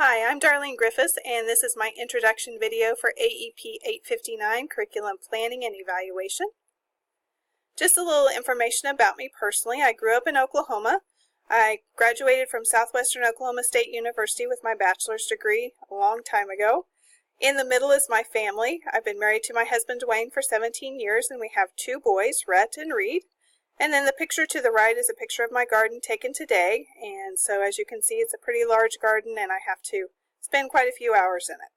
Hi, I'm Darlene Griffiths, and this is my introduction video for AEP 859 Curriculum Planning and Evaluation. Just a little information about me personally. I grew up in Oklahoma. I graduated from Southwestern Oklahoma State University with my bachelor's degree a long time ago. In the middle is my family. I've been married to my husband Dwayne for 17 years, and we have two boys, Rhett and Reed. And then the picture to the right is a picture of my garden taken today, and so as you can see it's a pretty large garden and I have to spend quite a few hours in it.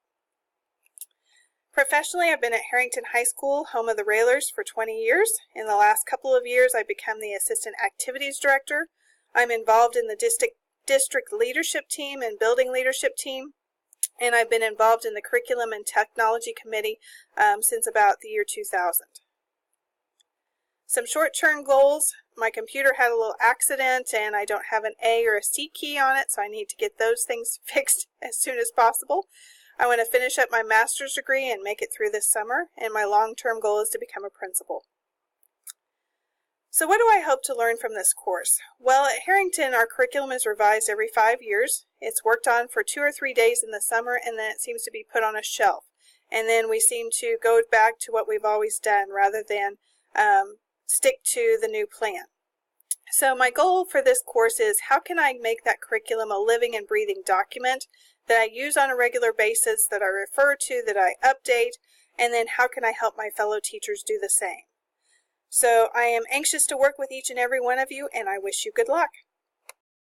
Professionally, I've been at Harrington High School, home of the Railers, for 20 years. In the last couple of years I've become the Assistant Activities Director. I'm involved in the district leadership team and building leadership team, and I've been involved in the Curriculum and Technology Committee since about the year 2000. Some short-term goals. My computer had a little accident and I don't have an A or a C key on it, so I need to get those things fixed as soon as possible. I want to finish up my master's degree and make it through this summer, and my long-term goal is to become a principal. So what do I hope to learn from this course? Well, at Harrington our curriculum is revised every 5 years. It's worked on for 2 or 3 days in the summer and then it seems to be put on a shelf. And then we seem to go back to what we've always done rather than stick to the new plan. So my goal for this course is how can I make that curriculum a living and breathing document that I use on a regular basis, that I refer to, that I update, and then how can I help my fellow teachers do the same? So I am anxious to work with each and every one of you, and I wish you good luck.